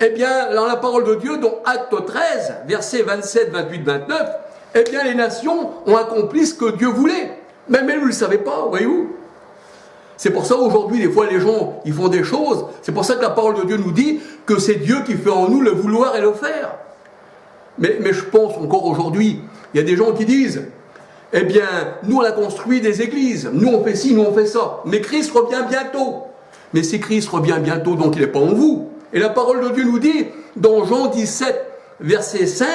eh bien, dans la parole de Dieu, dans Acte 13, versets 27, 28, 29, eh bien, les nations ont accompli ce que Dieu voulait. Même elles ne le savaient pas, voyez-vous. C'est pour ça, aujourd'hui, des fois, les gens, ils font des choses. C'est pour ça que la parole de Dieu nous dit que c'est Dieu qui fait en nous le vouloir et le faire. Mais je pense encore aujourd'hui, il y a des gens qui disent, eh bien, nous, on a construit des églises. Nous, on fait ci, nous, on fait ça. Mais Christ revient bientôt. Mais si Christ revient bientôt, donc il n'est pas en vous. Et la parole de Dieu nous dit, dans Jean 17, verset 5,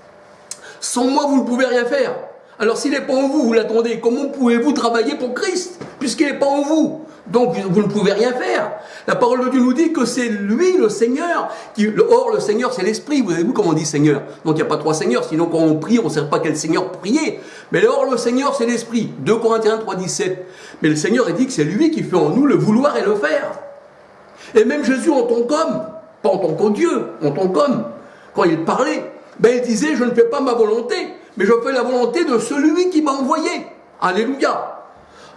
« Sans moi, vous ne pouvez rien faire. » Alors s'il n'est pas en vous, vous l'attendez. Comment pouvez-vous travailler pour Christ, puisqu'il n'est pas en vous? Donc vous ne pouvez rien faire. La parole de Dieu nous dit que c'est lui, le Seigneur, or le Seigneur c'est l'Esprit. Vous avez vu comment on dit Seigneur? Donc il n'y a pas trois Seigneurs, sinon quand on prie, on ne sait pas quel Seigneur prier. Mais or le Seigneur c'est l'Esprit. 2 Corinthiens 3, 17. Mais le Seigneur il dit que c'est lui qui fait en nous le vouloir et le faire. Et même Jésus en tant qu'homme, pas en tant que Dieu, en tant qu'homme, quand il parlait, ben il disait, je ne fais pas ma volonté, mais je fais la volonté de celui qui m'a envoyé. Alléluia.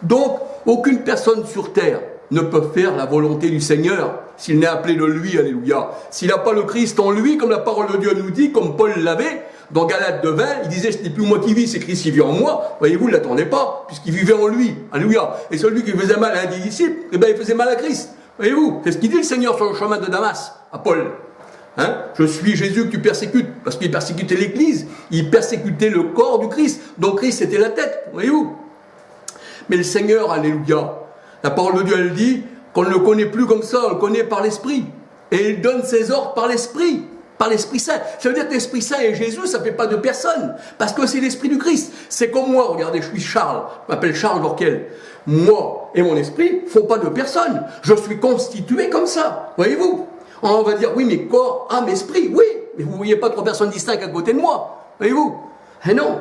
Donc, aucune personne sur terre ne peut faire la volonté du Seigneur s'il n'est appelé de lui, alléluia. S'il n'a pas le Christ en lui, comme la parole de Dieu nous dit, comme Paul l'avait, dans Galates 2:20, il disait, ce n'est plus moi qui vis, c'est Christ qui vit en moi. Voyez-vous, il ne l'attendait pas, puisqu'il vivait en lui, alléluia. Et celui qui faisait mal à un des disciples, eh ben, il faisait mal à Christ. Voyez-vous, c'est ce qu'il dit le Seigneur sur le chemin de Damas, à Paul. Hein? Je suis Jésus que tu persécutes, parce qu'il persécutait l'Église, il persécutait le corps du Christ, donc Christ c'était la tête, voyez-vous. Mais le Seigneur, alléluia, la parole de Dieu elle dit qu'on ne le connaît plus comme ça, on le connaît par l'Esprit, et il donne ses ordres par l'Esprit Saint. Ça veut dire que l'Esprit Saint et Jésus, ça ne fait pas de personne, parce que c'est l'Esprit du Christ. C'est comme moi, regardez, je suis Charles, je m'appelle Charles Dorquel. Moi et mon esprit ne font pas de personne. Je suis constitué comme ça, voyez-vous. On va dire, oui, mais corps, âme, esprit, oui, mais vous ne voyez pas trois personnes distinctes à côté de moi, voyez-vous. Eh non,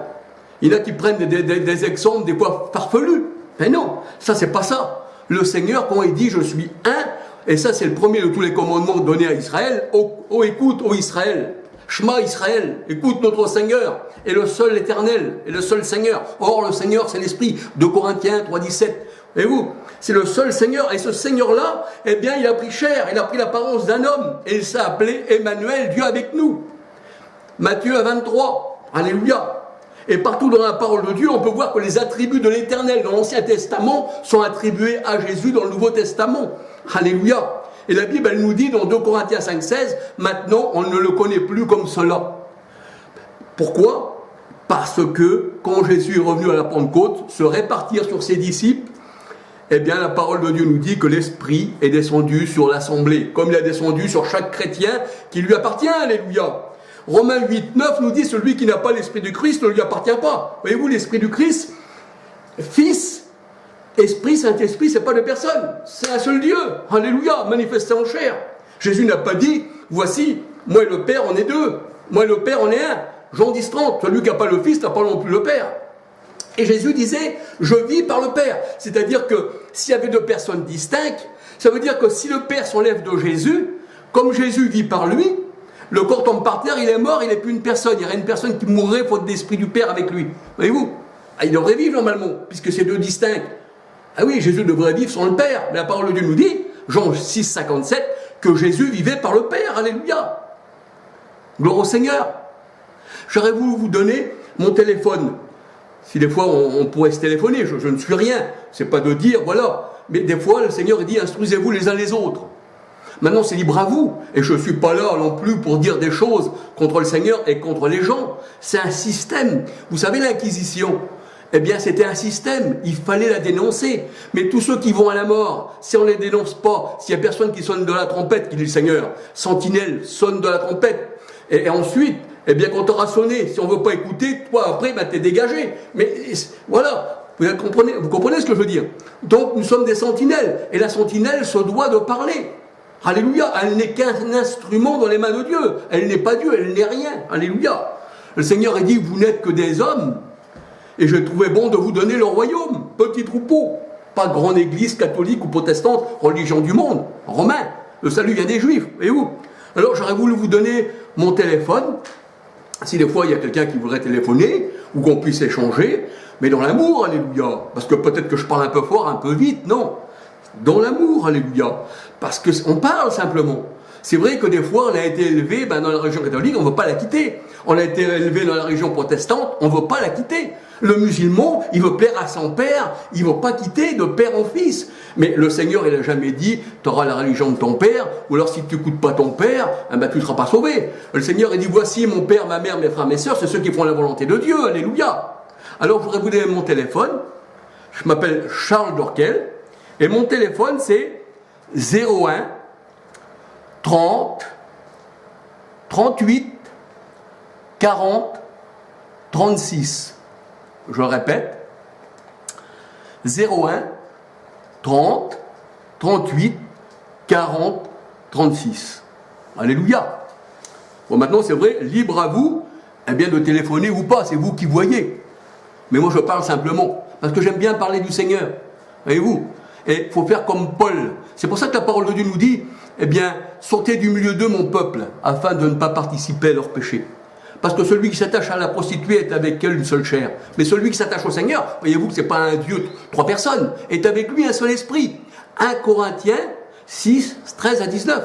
il y en a qui prennent des exemples, des fois farfelus. Eh non, ça c'est pas ça. Le Seigneur, quand il dit, je suis un, et ça c'est le premier de tous les commandements donnés à Israël, écoute, ô Israël, Shema Israël, écoute notre Seigneur, est le seul éternel, et le seul Seigneur. Or, le Seigneur, c'est l'Esprit. 2 Corinthiens 3, 17. Voyez-vous, c'est le seul Seigneur, et ce Seigneur-là, eh bien, il a pris chair, il a pris l'apparence d'un homme, et il s'est appelé Emmanuel, Dieu avec nous. Matthieu 23, alléluia. Et partout dans la parole de Dieu, on peut voir que les attributs de l'Éternel dans l'Ancien Testament sont attribués à Jésus dans le Nouveau Testament. Alléluia. Et la Bible, elle nous dit dans 2 Corinthiens 5, 16, maintenant, on ne le connaît plus comme cela. Pourquoi? Parce que, quand Jésus est revenu à la Pentecôte, se répartir sur ses disciples, eh bien, la parole de Dieu nous dit que l'Esprit est descendu sur l'Assemblée, comme il est descendu sur chaque chrétien qui lui appartient, alléluia. Romains 8, 9 nous dit, celui qui n'a pas l'Esprit du Christ ne lui appartient pas. Voyez-vous, l'Esprit du Christ, Fils, Esprit, Saint-Esprit, c'est pas de personne, c'est un seul Dieu, alléluia, manifesté en chair. Jésus n'a pas dit, voici, moi et le Père, on est deux, moi et le Père, on est un. Jean 10, 30, celui qui n'a pas le Fils n'a pas non plus le Père. Et Jésus disait, je vis par le Père. C'est-à-dire que s'il y avait deux personnes distinctes, ça veut dire que si le Père s'enlève de Jésus, comme Jésus vit par lui, le corps tombe par terre, il est mort, il n'est plus une personne. Il y aurait une personne qui mourrait faute d'esprit du Père avec lui. Voyez-vous? Il devrait vivre normalement, puisque c'est deux distincts. Ah oui, Jésus devrait vivre sans le Père. Mais la parole de Dieu nous dit, Jean 6, 57, que Jésus vivait par le Père. Alléluia. Gloire au Seigneur. J'aurais voulu vous donner mon téléphone. Si des fois on pourrait se téléphoner, je ne suis rien. C'est pas de dire, voilà. Mais des fois, le Seigneur dit, instruisez-vous les uns les autres. Maintenant, c'est libre à vous. Et je ne suis pas là non plus pour dire des choses contre le Seigneur et contre les gens. C'est un système. Vous savez, l'Inquisition, eh bien, c'était un système. Il fallait la dénoncer. Mais tous ceux qui vont à la mort, si on ne les dénonce pas, s'il n'y a personne qui sonne de la trompette, qui dit le Seigneur, sentinelle, sonne de la trompette. Et ensuite, eh bien, quand tu auras sonné, si on ne veut pas écouter, toi, après, ben, tu es dégagé. Mais voilà. Vous comprenez ce que je veux dire? Donc, nous sommes des sentinelles. Et la sentinelle se doit de parler. Alléluia, elle n'est qu'un instrument dans les mains de Dieu. Elle n'est pas Dieu, elle n'est rien. Alléluia. Le Seigneur a dit, vous n'êtes que des hommes. Et je trouvais bon de vous donner le royaume. Petit troupeau. Pas grande église catholique ou protestante, religion du monde. Romain. Le salut vient des Juifs. Voyez-vous? Alors j'aurais voulu vous donner mon téléphone. Si des fois il y a quelqu'un qui voudrait téléphoner, ou qu'on puisse échanger, mais dans l'amour, alléluia. Parce que peut-être que je parle un peu fort, un peu vite, non. Dans l'amour, alléluia. Parce qu'on parle simplement. C'est vrai que des fois, on a été élevé dans la religion catholique, on ne veut pas la quitter. On a été élevé dans la religion protestante, on ne veut pas la quitter. Le musulman, il veut plaire à son père, il ne veut pas quitter de père en fils. Mais le Seigneur, il n'a jamais dit, tu auras la religion de ton père, ou alors si tu n'écoutes pas ton père, tu ne seras pas sauvé. Le Seigneur, il dit, voici mon père, ma mère, mes frères, mes sœurs, c'est ceux qui font la volonté de Dieu, alléluia. Alors, je voudrais vous donner mon téléphone. Je m'appelle Charles Dorquel, et mon téléphone, c'est 01 30 38 40 36. Je répète, 01 30 38 40 36. Alléluia. Bon, maintenant, c'est vrai, libre à vous, eh bien, de téléphoner ou pas, c'est vous qui voyez. Mais moi, je parle simplement, parce que j'aime bien parler du Seigneur. Voyez-vous? Et il faut faire comme Paul. C'est pour ça que la parole de Dieu nous dit, eh bien, sortez du milieu d'eux, mon peuple, afin de ne pas participer à leurs péchés. Parce que celui qui s'attache à la prostituée est avec elle une seule chair. Mais celui qui s'attache au Seigneur, voyez-vous que ce n'est pas un Dieu, 3 personnes, est avec lui un seul esprit. 1 Corinthiens 6, 13 à 19.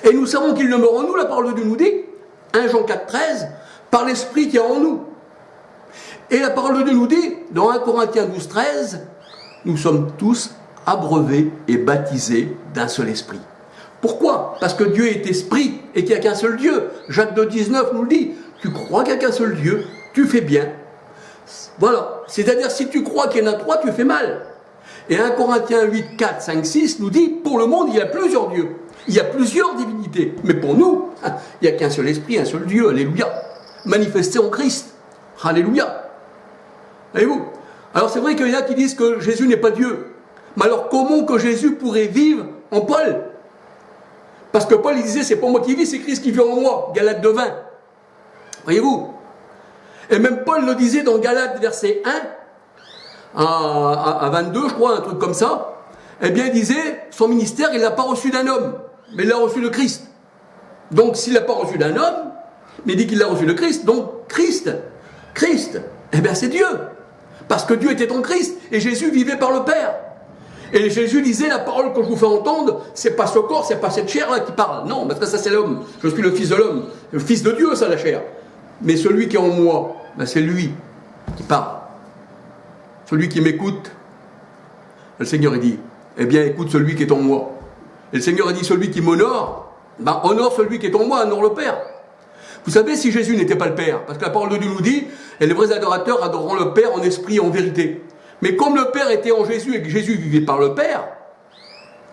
Et nous savons qu'il demeure en nous, la parole de Dieu nous dit, 1 Jean 4, 13, par l'esprit qui est en nous. Et la parole de Dieu nous dit, dans 1 Corinthiens 12, 13, nous sommes tous abreuvés et baptisés d'un seul esprit. Pourquoi? Parce que Dieu est esprit et qu'il n'y a qu'un seul Dieu. Jacques 2, 19 nous le dit, tu crois qu'il n'y a qu'un seul Dieu, tu fais bien. Voilà, c'est-à-dire si tu crois qu'il y en a 3, tu fais mal. Et 1 Corinthiens 8, 4, 5, 6 nous dit, pour le monde, il y a plusieurs dieux. Il y a plusieurs divinités. Mais pour nous, il n'y a qu'un seul esprit, un seul Dieu. Alléluia. Manifesté en Christ. Alléluia. Voyez-vous? Alors c'est vrai qu'il y en a qui disent que Jésus n'est pas Dieu. Mais alors comment que Jésus pourrait vivre en Paul? Parce que Paul il disait, c'est pas moi qui vis, c'est Christ qui vit en moi. Galates 2, 20. Voyez-vous? Et même Paul le disait dans Galates verset 1 à 22, je crois, un truc comme ça. Eh bien, il disait, son ministère, il l'a pas reçu d'un homme, mais il l'a reçu de Christ. Donc, s'il l'a pas reçu d'un homme, mais il dit qu'il l'a reçu de Christ, donc Christ, eh bien, c'est Dieu. Parce que Dieu était en Christ, et Jésus vivait par le Père. Et Jésus disait, la parole que je vous fais entendre, c'est pas ce corps, c'est pas cette chair-là qui parle. Non, parce que ça, c'est l'homme. Je suis le fils de l'homme. Le fils de Dieu, ça, la chair. Mais celui qui est en moi, ben, c'est lui qui parle. Celui qui m'écoute, le Seigneur, il dit, eh bien, écoute celui qui est en moi. Et le Seigneur a dit, celui qui m'honore, ben, honore celui qui est en moi, honore le Père. Vous savez, si Jésus n'était pas le Père, parce que la parole de Dieu nous dit, et les vrais adorateurs adoreront le Père en esprit et en vérité. Mais comme le Père était en Jésus et que Jésus vivait par le Père,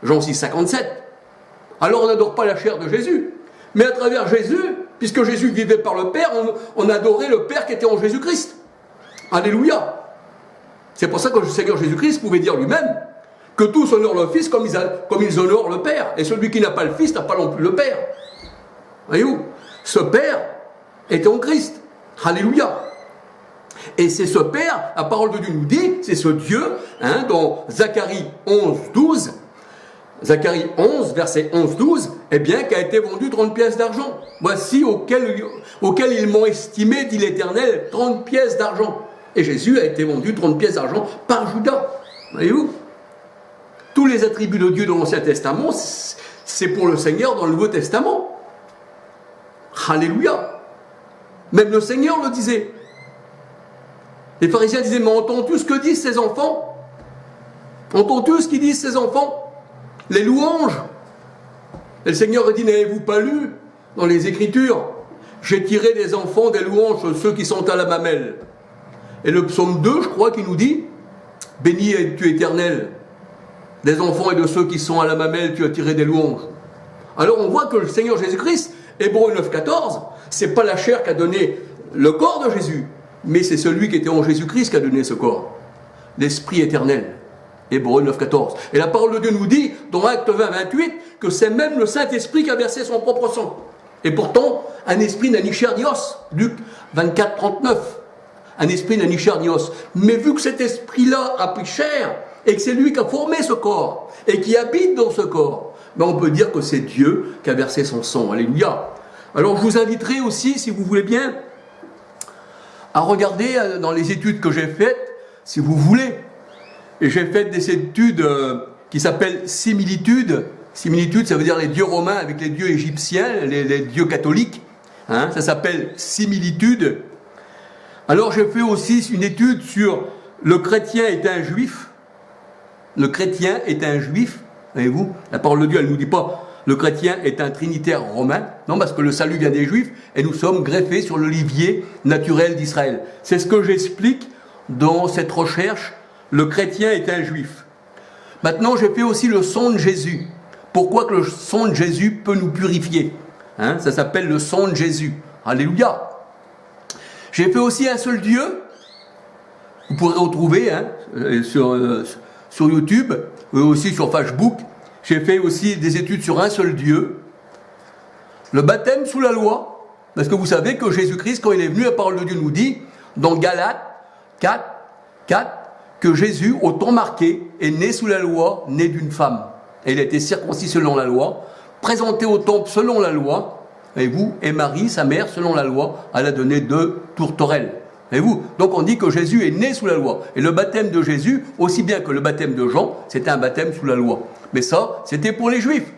Jean 6, 57, alors on n'adore pas la chair de Jésus. Mais à travers Jésus, puisque Jésus vivait par le Père, on adorait le Père qui était en Jésus-Christ. Alléluia. C'est pour ça que le Seigneur Jésus-Christ pouvait dire lui-même que tous honorent le Fils comme ils honorent le Père. Et celui qui n'a pas le Fils n'a pas non plus le Père. Voyez-vous? Ce Père était en Christ. Alléluia. Et c'est ce Père, la parole de Dieu nous dit, c'est ce Dieu, dans Zacharie 11, 12, Zacharie 11, verset 11, 12, eh bien, qui a été vendu 30 pièces d'argent. Voici auquel ils m'ont estimé, dit l'Éternel, 30 pièces d'argent. Et Jésus a été vendu 30 pièces d'argent par Judas. Voyez-vous? Tous les attributs de Dieu dans l'Ancien Testament, c'est pour le Seigneur dans le Nouveau Testament. Alléluia. Même le Seigneur le disait. Les pharisiens disaient, mais entends-tu ce que disent ces enfants? Entends-tu ce qu'ils disent ces enfants? Les louanges. Et le Seigneur a dit, n'avez-vous pas lu dans les Écritures? J'ai tiré des enfants des louanges, ceux qui sont à la mamelle. Et le psaume 2, je crois, qui nous dit, béni es-tu Éternel, des enfants et de ceux qui sont à la mamelle, tu as tiré des louanges. Alors on voit que le Seigneur Jésus-Christ, Hébreux 9, 14, c'est pas la chair qui a donné le corps de Jésus, mais c'est celui qui était en Jésus-Christ qui a donné ce corps. L'Esprit éternel. Hébreux 9, 14. Et la parole de Dieu nous dit, dans Acte 20, 28, que c'est même le Saint-Esprit qui a versé son propre sang. Et pourtant, un esprit n'a ni chair ni os. Luc 24, 39. Un esprit n'a ni chair ni os. Mais vu que cet esprit-là a pris chair, et que c'est lui qui a formé ce corps, et qui habite dans ce corps, ben on peut dire que c'est Dieu qui a versé son sang. Alléluia. Alors je vous inviterai aussi, si vous voulez bien, à regarder dans les études que j'ai faites, si vous voulez. Et j'ai fait des études qui s'appellent similitudes Similitude, ça veut dire les dieux romains avec les dieux égyptiens, les dieux catholiques. Hein, ça s'appelle similitude. Alors j'ai fait aussi une étude sur le chrétien est un juif. Le chrétien est un juif. Voyez-vous, la parole de Dieu, elle ne nous dit pas le chrétien est un trinitaire romain. Non, parce que le salut vient des juifs et nous sommes greffés sur l'olivier naturel d'Israël. C'est ce que j'explique dans cette recherche. Le chrétien est un juif. Maintenant, j'ai fait aussi le sang de Jésus. Pourquoi que le sang de Jésus peut nous purifier, hein, ça s'appelle le sang de Jésus. Alléluia. J'ai fait aussi un seul Dieu. Vous pourrez retrouver hein, sur YouTube, aussi sur Facebook. J'ai fait aussi des études sur un seul Dieu. Le baptême sous la loi. Parce que vous savez que Jésus-Christ, quand il est venu, la parole de Dieu nous dit, dans Galates 4, que Jésus, au temps marqué, est né sous la loi, né d'une femme. Et il a été circoncis selon la loi, présenté au temple selon la loi, et vous, et Marie, sa mère, selon la loi, elle a donné 2 tourterelles. Et vous, donc on dit que Jésus est né sous la loi. Et le baptême de Jésus, aussi bien que le baptême de Jean, c'était un baptême sous la loi. Mais ça, c'était pour les Juifs.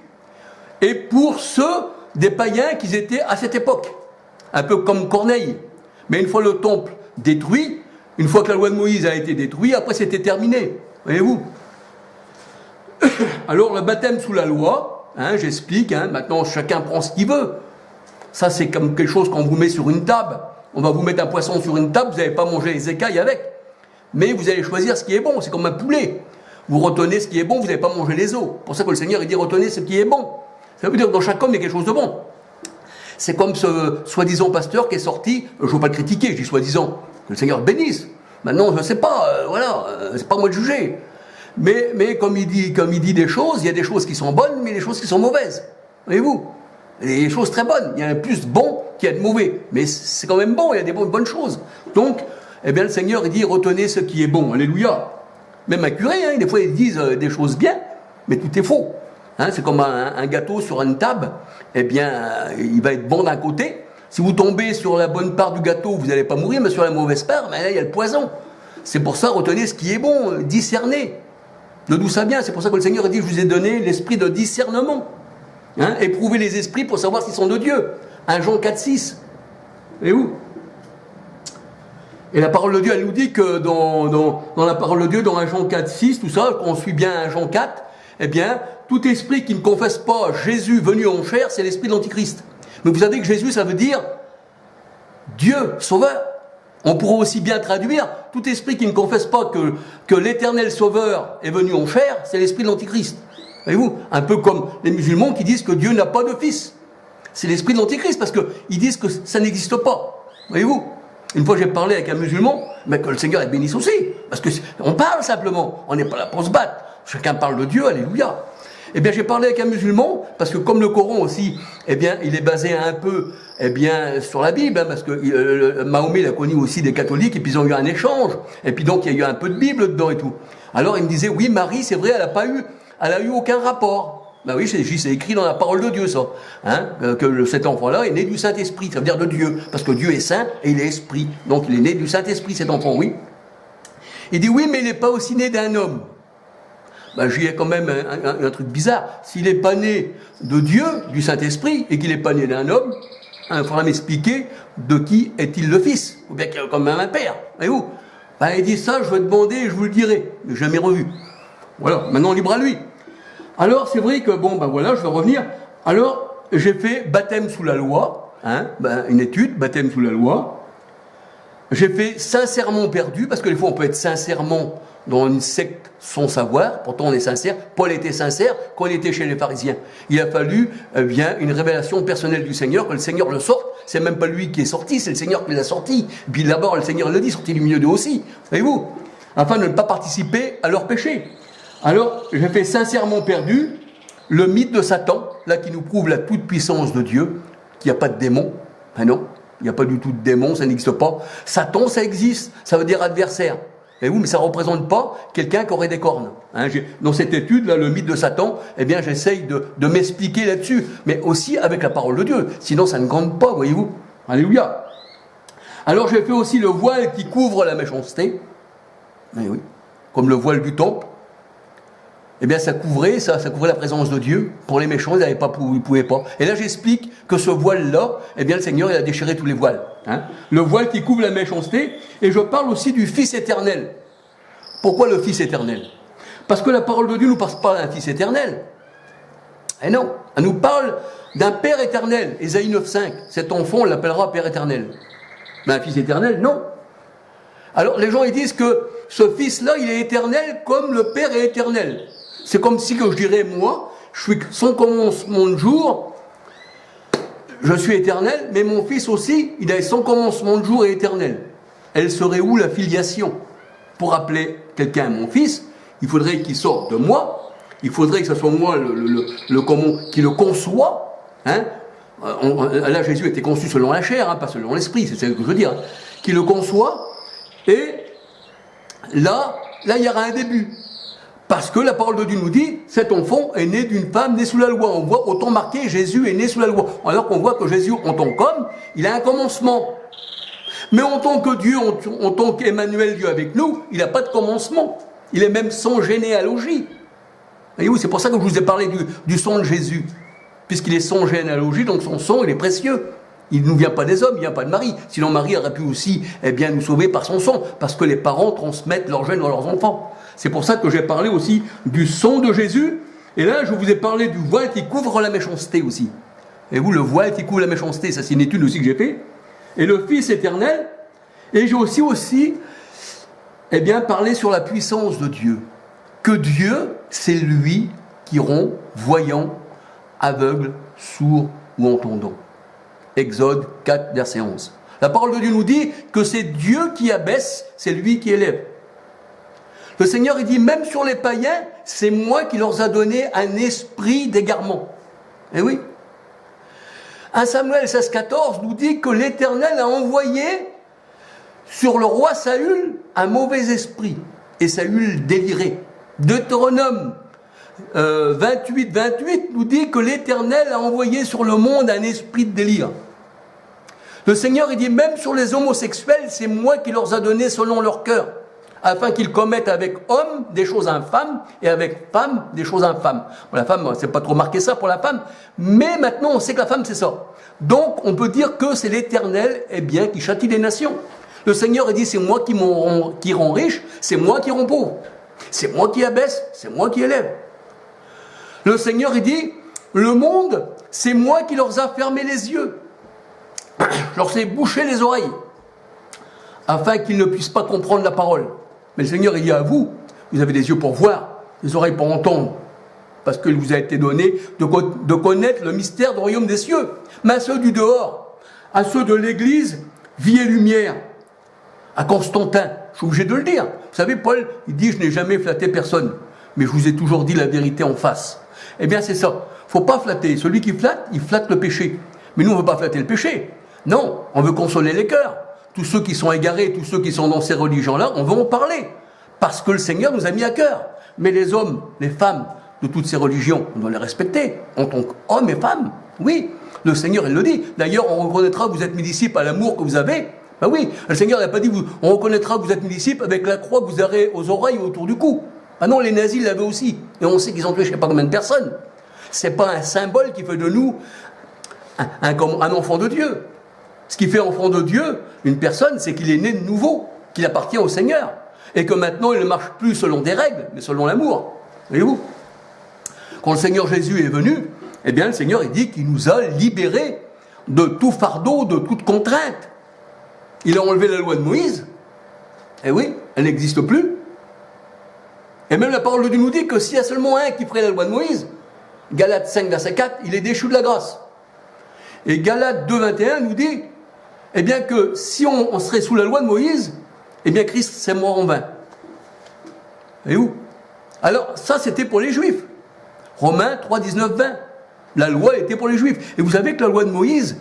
Et pour ceux des païens qui étaient à cette époque. Un peu comme Corneille. Mais une fois le temple détruit, une fois que la loi de Moïse a été détruite, après c'était terminé. Voyez-vous. Alors le baptême sous la loi, hein, j'explique, hein, maintenant chacun prend ce qu'il veut. Ça c'est comme quelque chose qu'on vous met sur une table. On va vous mettre un poisson sur une table, vous n'allez pas manger les écailles avec. Mais vous allez choisir ce qui est bon, c'est comme un poulet. Vous retenez ce qui est bon, vous n'allez pas manger les os. C'est pour ça que le Seigneur il dit retenez ce qui est bon. Ça veut dire que dans chaque homme il y a quelque chose de bon. C'est comme ce soi-disant pasteur qui est sorti, je ne veux pas le critiquer, je dis soi-disant, que le Seigneur bénisse. Maintenant je ne sais pas, voilà, c'est pas moi de juger. Mais comme il dit des choses, il y a des choses qui sont bonnes, mais des choses qui sont mauvaises. Voyez-vous? Il y a des choses très bonnes, il y en a plus de bons qu'il y a de mauvais. Mais c'est quand même bon, il y a des bonnes choses. Donc, eh bien le Seigneur il dit retenez ce qui est bon. Alléluia. Même un curé, hein, des fois ils disent des choses bien, mais tout est faux. Hein, c'est comme un gâteau sur une table, eh bien il va être bon d'un côté. Si vous tombez sur la bonne part du gâteau, vous n'allez pas mourir, mais sur la mauvaise part, ben là il y a le poison. C'est pour ça, retenez ce qui est bon, discernez. De d'où ça vient, c'est pour ça que le Seigneur dit, je vous ai donné l'esprit de discernement. Hein, éprouvez les esprits pour savoir s'ils sont de Dieu. 1 Jean 4, 6. Et où? Et la parole de Dieu, elle nous dit que dans la parole de Dieu, dans 1 Jean 4, 6, tout ça, qu'on suit bien 1 Jean 4, eh bien, tout esprit qui ne confesse pas Jésus venu en chair, c'est l'esprit de l'Antichrist. Mais vous savez que Jésus, ça veut dire Dieu, Sauveur. On pourrait aussi bien traduire, tout esprit qui ne confesse pas que l'Éternel Sauveur est venu en chair, c'est l'esprit de l'Antichrist. Voyez-vous, un peu comme les musulmans qui disent que Dieu n'a pas de fils. C'est l'esprit de l'Antichrist, parce qu'ils disent que ça n'existe pas. Voyez-vous, une fois j'ai parlé avec un musulman, mais que le Seigneur est bénisse aussi. Parce qu'on parle simplement, on n'est pas là pour se battre. Chacun parle de Dieu, alléluia. Eh bien, j'ai parlé avec un musulman, parce que comme le Coran aussi, eh bien, il est basé un peu, eh bien, sur la Bible, hein, parce que Mahomet, il a connu aussi des catholiques, et puis ils ont eu un échange, et puis donc il y a eu un peu de Bible dedans et tout. Alors il me disait, oui, Marie, c'est vrai, elle a eu aucun rapport. Ben oui, c'est écrit dans la parole de Dieu, ça. Hein, que cet enfant-là est né du Saint-Esprit, ça veut dire de Dieu, parce que Dieu est saint et il est esprit. Donc il est né du Saint-Esprit, cet enfant, oui. Il dit, oui, mais il n'est pas aussi né d'un homme. Ben, j'y ai quand même un truc bizarre. S'il n'est pas né de Dieu, du Saint-Esprit, et qu'il n'est pas né d'un homme, il faudra m'expliquer de qui est-il le fils. Ou bien qu'il y a quand même un père. Voyez-vous? Ben, il dit ça, je vais demander et je vous le dirai. Mais jamais revu. Voilà, maintenant libre à lui. Alors, c'est vrai que, bon, ben voilà, je vais revenir. Alors, j'ai fait baptême sous la loi, hein, ben, une étude, baptême sous la loi. J'ai fait sincèrement perdu, parce que des fois on peut être sincèrement dans une secte sans savoir, pourtant on est sincère. Paul était sincère quand il était chez les pharisiens. Il a fallu bien une révélation personnelle du Seigneur, que le Seigneur le sorte. C'est même pas lui qui est sorti, c'est le Seigneur qui l'a sorti. Puis d'abord le Seigneur le dit, sorti du milieu d'eux aussi, voyez-vous, afin de ne pas participer à leur péché. Alors j'ai fait sincèrement perdu le mythe de Satan, là qui nous prouve la toute-puissance de Dieu, qu'il n'y a pas de démon. Ben non, il n'y a pas du tout de démon, ça n'existe pas. Satan, ça existe, ça veut dire adversaire. Et oui, mais ça ne représente pas quelqu'un qui aurait des cornes. Hein, dans cette étude, là, le mythe de Satan, eh bien, j'essaye de m'expliquer là-dessus, mais aussi avec la parole de Dieu. Sinon, ça ne compte pas, voyez-vous. Alléluia. Alors, j'ai fait aussi le voile qui couvre la méchanceté. Eh oui, comme le voile du temple. eh bien ça couvrait la présence de Dieu. Pour les méchants, ils ne pouvaient pas. Et là j'explique que ce voile-là, eh bien le Seigneur il a déchiré tous les voiles. Hein. Le voile qui couvre la méchanceté, et je parle aussi du Fils éternel. Pourquoi le Fils éternel? Parce que la parole de Dieu ne nous parle pas d'un Fils éternel. Et non, elle nous parle d'un Père éternel. Ésaïe 9,5, cet enfant on l'appellera Père éternel. Mais un Fils éternel, non. Alors les gens ils disent que ce Fils-là, il est éternel comme le Père est éternel. C'est comme si que je dirais, moi, je suis sans commencement de jour, je suis éternel, mais mon Fils aussi, il a sans commencement de jour et éternel. Elle serait où la filiation? Pour appeler quelqu'un mon Fils, il faudrait qu'il sorte de moi, il faudrait que ce soit moi qui le conçoit. Hein? Là, Jésus était conçu selon la chair, hein, pas selon l'esprit, c'est ce que je veux dire. Hein? Qui le conçoit, et là, il y aura un début. Parce que la parole de Dieu nous dit, cet enfant est né d'une femme née sous la loi. On voit autant marqué, Jésus est né sous la loi. Alors qu'on voit que Jésus, en tant qu'homme, il a un commencement. Mais en tant que Dieu, en tant qu'Emmanuel, Dieu avec nous, il n'a pas de commencement. Il est même sans généalogie. Voyez-vous, c'est pour ça que je vous ai parlé du sang de Jésus. Puisqu'il est sans généalogie, donc son sang, il est précieux. Il ne nous vient pas des hommes, il ne vient pas de Marie. Sinon Marie aurait pu aussi nous sauver par son sang. Parce que les parents transmettent leurs gènes à leurs enfants. C'est pour ça que j'ai parlé aussi du sang de Jésus. Et là, je vous ai parlé du voile qui couvre la méchanceté aussi. Et vous, le voile qui couvre la méchanceté, ça c'est une étude aussi que j'ai fait. Et le Fils éternel. Et j'ai aussi parlé sur la puissance de Dieu. Que Dieu, c'est lui qui rend voyant, aveugle, sourd ou entendant. Exode 4, verset 11. La parole de Dieu nous dit que c'est Dieu qui abaisse, c'est lui qui élève. Le Seigneur, il dit, même sur les païens, c'est moi qui leur a donné un esprit d'égarement. Eh oui. 1 Samuel 16, 14 nous dit que l'Éternel a envoyé sur le roi Saül un mauvais esprit. Et Saül délirait. Deutéronome 28, 28 nous dit que l'Éternel a envoyé sur le monde un esprit de délire. Le Seigneur, il dit, même sur les homosexuels, c'est moi qui leur a donné selon leur cœur. Afin qu'ils commettent avec hommes des choses infâmes et avec femmes des choses infâmes. Bon, la femme, c'est pas trop marqué ça pour la femme, mais maintenant on sait que la femme c'est ça. Donc on peut dire que c'est l'Éternel qui châtie les nations. Le Seigneur il dit c'est moi qui rend riche, c'est moi qui rend pauvre. C'est moi qui abaisse, c'est moi qui élève. Le Seigneur il dit le monde, c'est moi qui leur a fermé les yeux. Je leur ai bouché les oreilles afin qu'ils ne puissent pas comprendre la parole. Mais le Seigneur, il dit à vous, vous avez des yeux pour voir, des oreilles pour entendre, parce qu'il vous a été donné de connaître le mystère du royaume des cieux. Mais à ceux du dehors, à ceux de l'Église, vie et lumière, à Constantin, je suis obligé de le dire. Vous savez, Paul, il dit, je n'ai jamais flatté personne, mais je vous ai toujours dit la vérité en face. Eh bien, c'est ça. Il ne faut pas flatter. Celui qui flatte, il flatte le péché. Mais nous, on ne veut pas flatter le péché. Non, on veut consoler les cœurs. Tous ceux qui sont égarés, tous ceux qui sont dans ces religions-là, on veut en parler. Parce que le Seigneur nous a mis à cœur. Mais les hommes, les femmes de toutes ces religions, on doit les respecter. En tant qu'hommes et femmes, oui. Le Seigneur, il le dit. D'ailleurs, on reconnaîtra que vous êtes mes disciples à l'amour que vous avez. Ben oui, le Seigneur n'a pas dit, on reconnaîtra que vous êtes mes disciples avec la croix que vous aurez aux oreilles ou autour du cou. Ah non, les nazis l'avaient aussi. Et on sait qu'ils ont tué je ne sais pas combien de personnes. Ce n'est pas un symbole qui fait de nous un enfant de Dieu. Ce qui fait enfant de Dieu, une personne, c'est qu'il est né de nouveau, qu'il appartient au Seigneur. Et que maintenant, il ne marche plus selon des règles, mais selon l'amour. Voyez-vous ? Quand le Seigneur Jésus est venu, eh bien, le Seigneur, il dit qu'il nous a libérés de tout fardeau, de toute contrainte. Il a enlevé la loi de Moïse. Eh oui, elle n'existe plus. Et même la parole de Dieu nous dit que s'il y a seulement un qui ferait la loi de Moïse, Galates 5, verset 4, il est déchu de la grâce. Et Galates 2, 21 nous dit eh bien que si on serait sous la loi de Moïse, eh bien Christ c'est mort en vain. Et où? Alors ça c'était pour les Juifs. Romains 3, 19, 20. La loi était pour les Juifs. Et vous savez que la loi de Moïse,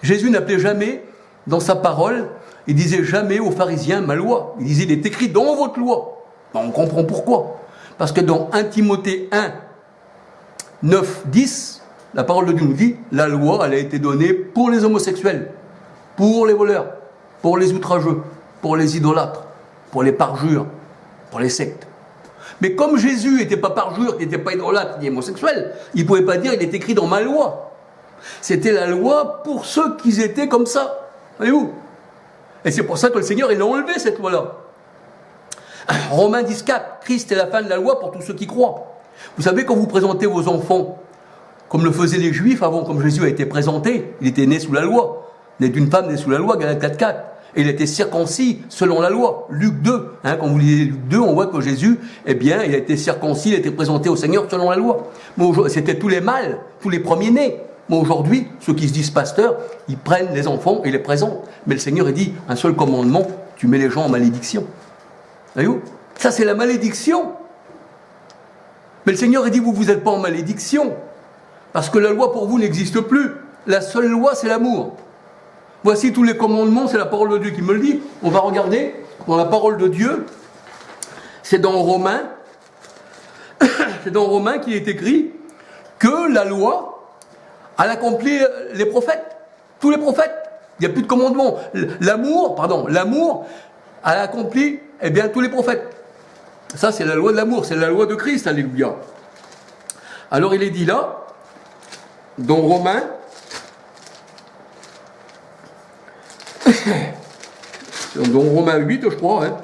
Jésus n'appelait jamais dans sa parole, il disait jamais aux pharisiens ma loi. Il disait il est écrit dans votre loi. Ben, on comprend pourquoi. Parce que dans 1 Timothée 1, 9, 10, la parole de Dieu nous dit la loi elle a été donnée pour les homosexuels, pour les voleurs, pour les outrageux, pour les idolâtres, pour les parjures, pour les sectes. Mais comme Jésus n'était pas parjure, qu'il n'était pas idolâtre ni homosexuel, il ne pouvait pas dire il est écrit dans ma loi. C'était la loi pour ceux qui étaient comme ça. Voyez-vous? Et c'est pour ça que le Seigneur, il a enlevé cette loi-là. Romains 10,4, Christ est la fin de la loi pour tous ceux qui croient. Vous savez, quand vous présentez vos enfants, comme le faisaient les Juifs avant, comme Jésus a été présenté, il était né sous la loi, né d'une femme née sous la loi, Galates 4,4. Et il était circoncis selon la loi. Luc 2, quand vous lisez Luc 2, on voit que Jésus, eh bien, il a été circoncis, il a été présenté au Seigneur selon la loi. C'était tous les mâles, tous les premiers-nés. Mais aujourd'hui, ceux qui se disent pasteurs, ils prennent les enfants et les présentent. Mais le Seigneur, il dit, un seul commandement, tu mets les gens en malédiction. Voyez-vous? Ça, c'est la malédiction. Mais le Seigneur, il dit, vous n'êtes pas en malédiction. Parce que la loi pour vous n'existe plus. La seule loi, c'est l'amour. Voici tous les commandements, c'est la parole de Dieu qui me le dit. On va regarder dans la parole de Dieu. C'est dans Romains. C'est dans Romains qu'il est écrit que la loi, elle accomplit les prophètes. Tous les prophètes. Il n'y a plus de commandements. L'amour, elle accomplit, eh bien, tous les prophètes. Ça, c'est la loi de l'amour. C'est la loi de Christ. Alléluia. Alors, il est dit là, dans Romains, dans Romains 8, je crois. Enfin,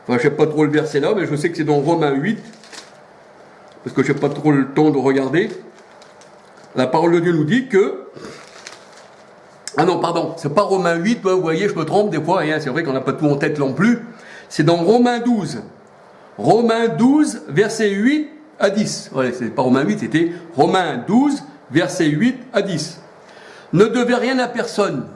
je ne sais pas trop le verset là, mais je sais que c'est dans Romains 8, parce que je n'ai pas trop le temps de regarder. La parole de Dieu nous dit que... Ah non, pardon, c'est pas Romains 8, vous voyez, je me trompe des fois, c'est vrai qu'on n'a pas tout en tête non plus. C'est dans Romains 12. Romains 12, versets 8 à 10. Voilà, c'est pas Romains 8, c'était Romains 12, versets 8 à 10. Ne devez rien à personne,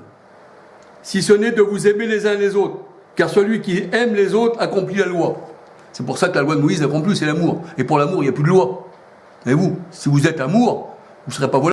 si ce n'est de vous aimer les uns les autres, car celui qui aime les autres accomplit la loi. C'est pour ça que la loi de Moïse accomplit, c'est l'amour. Et pour l'amour, il n'y a plus de loi. Mais vous, si vous êtes amour, vous ne serez pas volé.